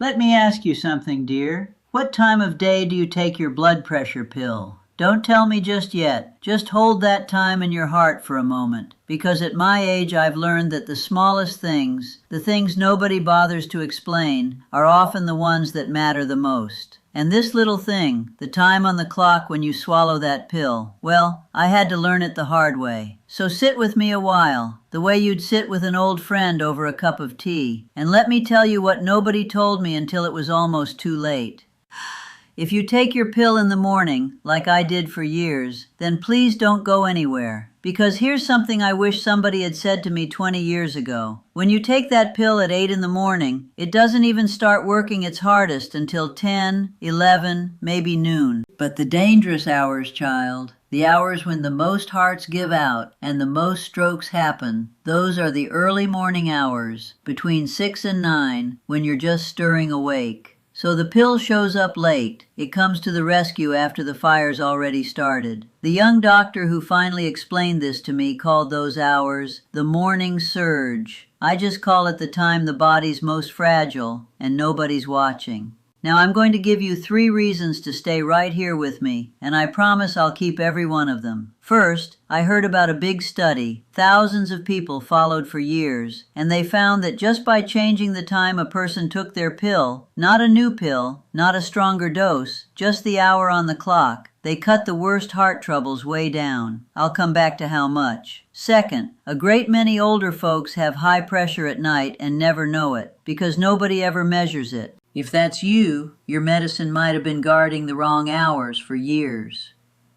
Let me ask you something, dear. What time of day do you take your blood pressure pill? Don't tell me just yet. Just hold that time in your heart for a moment, because at my age I've learned that the smallest things, the things nobody bothers to explain, are often the ones that matter the most. And this little thing, the time on the clock when you swallow that pill, well, I had to learn it the hard way. So sit with me a while, the way you'd sit with an old friend over a cup of tea, and let me tell you what nobody told me until it was almost too late. If you take your pill in the morning, like I did for years, then please don't go anywhere. Because here's something I wish somebody had said to me 20 years ago. When you take that pill at 8 in the morning, it doesn't even start working its hardest until 10, 11, maybe noon. But the dangerous hours, child, the hours when the most hearts give out and the most strokes happen, those are the early morning hours, between 6 and 9, when you're just stirring awake. So the pill shows up late. It comes to the rescue after the fire's already started. The young doctor who finally explained this to me called those hours the morning surge. I just call it the time the body's most fragile and nobody's watching. Now I'm going to give you 3 reasons to stay right here with me, and I promise I'll keep every one of them. First, I heard about a big study. Thousands of people followed for years, and they found that just by changing the time a person took their pill, not a new pill, not a stronger dose, just the hour on the clock, they cut the worst heart troubles way down. I'll come back to how much. Second, a great many older folks have high pressure at night and never know it, because nobody ever measures it. If that's you, your medicine might have been guarding the wrong hours for years.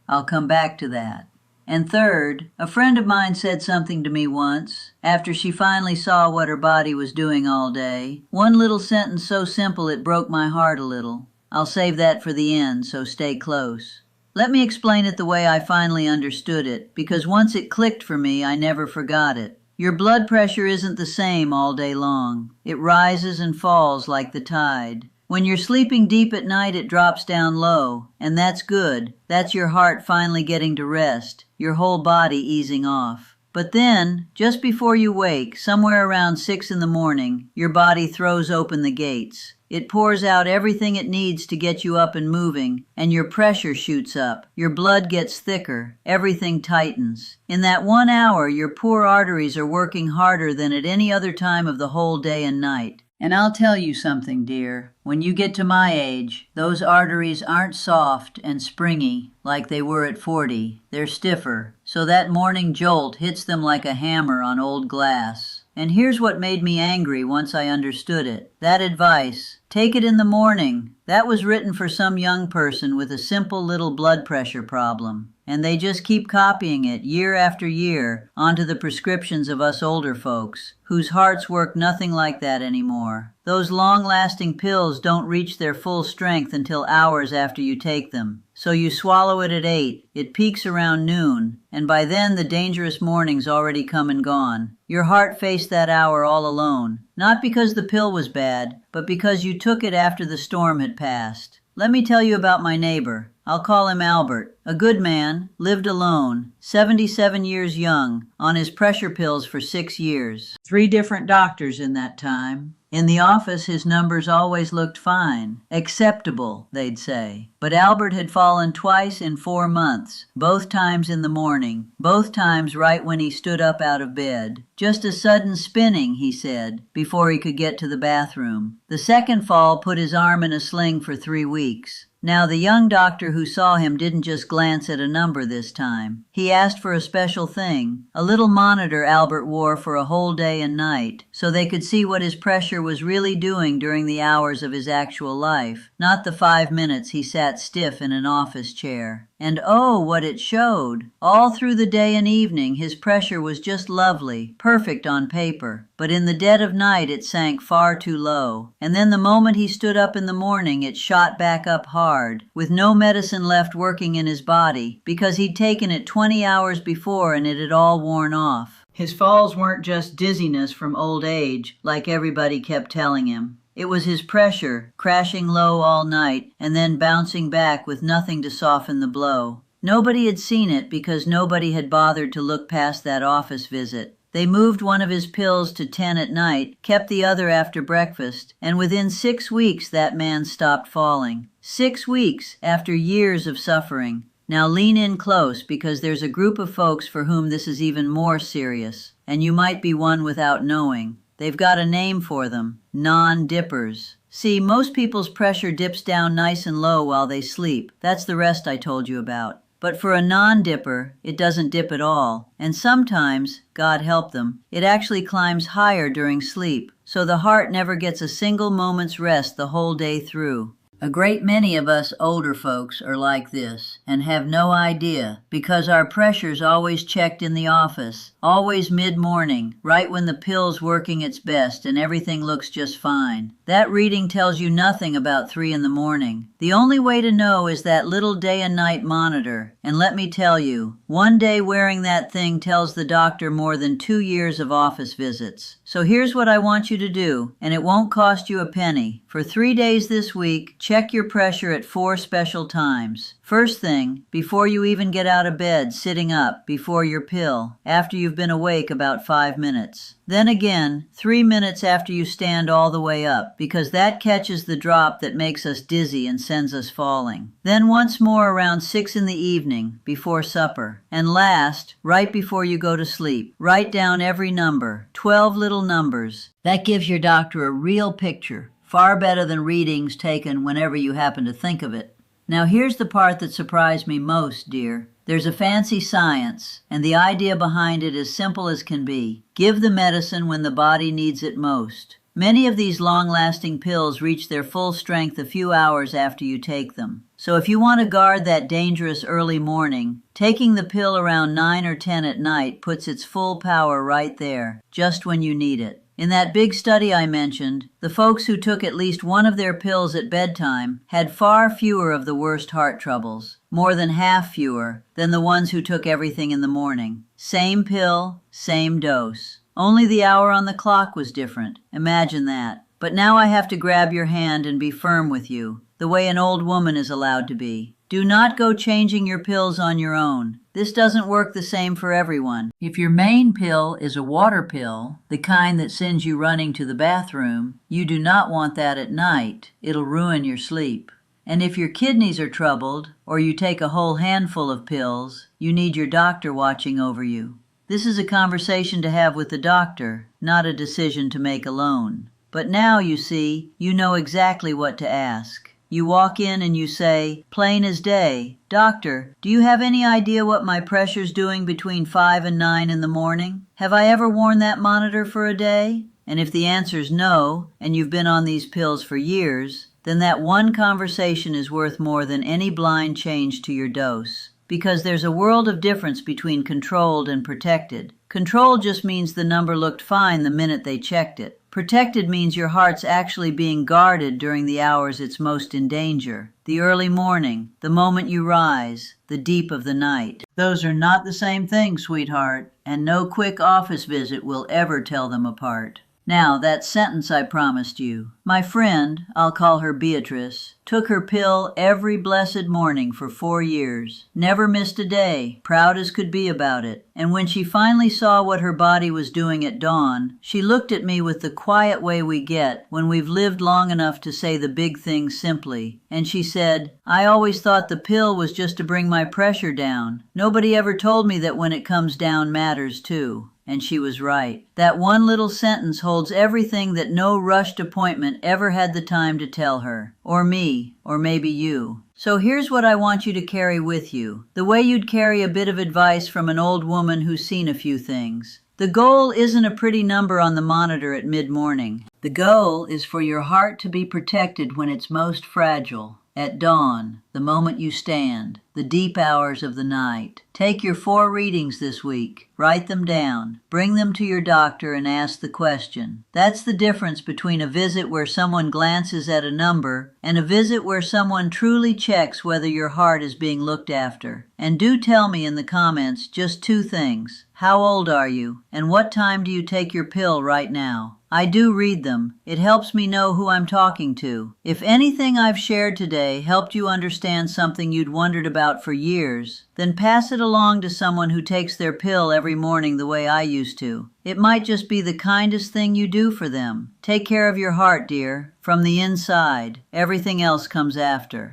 I'll come back to that. And third, a friend of mine said something to me once, after she finally saw what her body was doing all day. One little sentence so simple it broke my heart a little. I'll save that for the end, so stay close. Let me explain it the way I finally understood it, because once it clicked for me, I never forgot it. Your blood pressure isn't the same all day long. It rises and falls like the tide. When you're sleeping deep at night, it drops down low, and that's good. That's your heart finally getting to rest, your whole body easing off. But then, just before you wake, somewhere around 6 in the morning, your body throws open the gates. It pours out everything it needs to get you up and moving, and your pressure shoots up. Your blood gets thicker. Everything tightens. In that 1 hour, your poor arteries are working harder than at any other time of the whole day and night. And I'll tell you something, dear. When you get to my age, those arteries aren't soft and springy like they were at 40. They're stiffer, so that morning jolt hits them like a hammer on old glass. And here's what made me angry once I understood it. That advice, take it in the morning, that was written for some young person with a simple little blood pressure problem. And they just keep copying it year after year onto the prescriptions of us older folks, whose hearts work nothing like that anymore. Those long-lasting pills don't reach their full strength until hours after you take them. So you swallow it at 8, it peaks around noon, and by then the dangerous morning's already come and gone. Your heart faced that hour all alone, not because the pill was bad, but because you took it after the storm had passed. Let me tell you about my neighbor. I'll call him Albert. A good man, lived alone, 77 years young, on his pressure pills for 6 years. 3 different doctors in that time. In the office, his numbers always looked fine. Acceptable, they'd say. But Albert had fallen twice in 4 months, both times in the morning, both times right when he stood up out of bed. Just a sudden spinning, he said, before he could get to the bathroom. The second fall put his arm in a sling for 3 weeks. Now, the young doctor who saw him didn't just glance at a number this time. He asked for a special thing, a little monitor Albert wore for a whole day and night, so they could see what his pressure was really doing during the hours of his actual life, not the 5 minutes he sat stiff in an office chair. And oh, what it showed! All through the day and evening, his pressure was just lovely, perfect on paper. But in the dead of night, it sank far too low. And then the moment he stood up in the morning, it shot back up hard, with no medicine left working in his body, because he'd taken it 20 hours before and it had all worn off. His falls weren't just dizziness from old age, like everybody kept telling him. It was his pressure, crashing low all night and then bouncing back with nothing to soften the blow. Nobody had seen it because nobody had bothered to look past that office visit. They moved one of his pills to 10 at night, kept the other after breakfast, and within 6 weeks that man stopped falling. 6 weeks after years of suffering. Now lean in close, because there's a group of folks for whom this is even more serious, and you might be one without knowing. They've got a name for them: non-dippers. See, most people's pressure dips down nice and low while they sleep. That's the rest I told you about. But for a non-dipper, it doesn't dip at all. And sometimes, God help them, it actually climbs higher during sleep, so the heart never gets a single moment's rest the whole day through. A great many of us older folks are like this and have no idea, because our pressure's always checked in the office, always mid-morning, right when the pill's working its best and everything looks just fine. That reading tells you nothing about 3 in the morning. The only way to know is that little day and night monitor, and let me tell you, one day wearing that thing tells the doctor more than 2 years of office visits. So here's what I want you to do, and it won't cost you a penny. For 3 days this week, check your pressure at 4 special times. First thing, before you even get out of bed, sitting up, before your pill, after you've been awake about 5 minutes. Then again, 3 minutes after you stand all the way up, because that catches the drop that makes us dizzy and sends us falling. Then once more around 6 in the evening, before supper. And last, right before you go to sleep. Write down every number, 12 little numbers. That gives your doctor a real picture, far better than readings taken whenever you happen to think of it. Now here's the part that surprised me most, dear. There's a fancy science, and the idea behind it is simple as can be. Give the medicine when the body needs it most. Many of these long-lasting pills reach their full strength a few hours after you take them. So if you want to guard that dangerous early morning, taking the pill around 9 or 10 at night puts its full power right there, just when you need it. In that big study I mentioned, the folks who took at least one of their pills at bedtime had far fewer of the worst heart troubles, more than half fewer, than the ones who took everything in the morning. Same pill, same dose. Only the hour on the clock was different. Imagine that. But now I have to grab your hand and be firm with you, the way an old woman is allowed to be. Do not go changing your pills on your own. This doesn't work the same for everyone. If your main pill is a water pill, the kind that sends you running to the bathroom, you do not want that at night. It'll ruin your sleep. And if your kidneys are troubled, or you take a whole handful of pills, you need your doctor watching over you. This is a conversation to have with the doctor, not a decision to make alone. But now, you see, you know exactly what to ask. You walk in and you say, plain as day, "Doctor, do you have any idea what my pressure's doing between 5 and 9 in the morning? Have I ever worn that monitor for a day?" And if the answer's no, and you've been on these pills for years, then that one conversation is worth more than any blind change to your dose. Because there's a world of difference between controlled and protected. Controlled just means the number looked fine the minute they checked it. Protected means your heart's actually being guarded during the hours it's most in danger. The early morning, the moment you rise, the deep of the night. Those are not the same thing, sweetheart, and no quick office visit will ever tell them apart. Now, that sentence I promised you. My friend, I'll call her Beatrice, took her pill every blessed morning for 4 years. Never missed a day, proud as could be about it. And when she finally saw what her body was doing at dawn, she looked at me with the quiet way we get when we've lived long enough to say the big things simply. And she said, "I always thought the pill was just to bring my pressure down. Nobody ever told me that when it comes down matters too." And she was right. That one little sentence holds everything that no rushed appointment ever had the time to tell her. Or me, or maybe you. So here's what I want you to carry with you. The way you'd carry a bit of advice from an old woman who's seen a few things. The goal isn't a pretty number on the monitor at mid-morning. The goal is for your heart to be protected when it's most fragile. At dawn, the moment you stand, the deep hours of the night. Take your 4 readings this week. Write them down. Bring them to your doctor and ask the question. That's the difference between a visit where someone glances at a number and a visit where someone truly checks whether your heart is being looked after. And do tell me in the comments just 2 things. How old are you? And what time do you take your pill right now? I do read them. It helps me know who I'm talking to. If anything I've shared today helped you understand something you'd wondered about for years, then pass it along to someone who takes their pill every morning the way I used to. It might just be the kindest thing you do for them. Take care of your heart, dear. From the inside. Everything else comes after.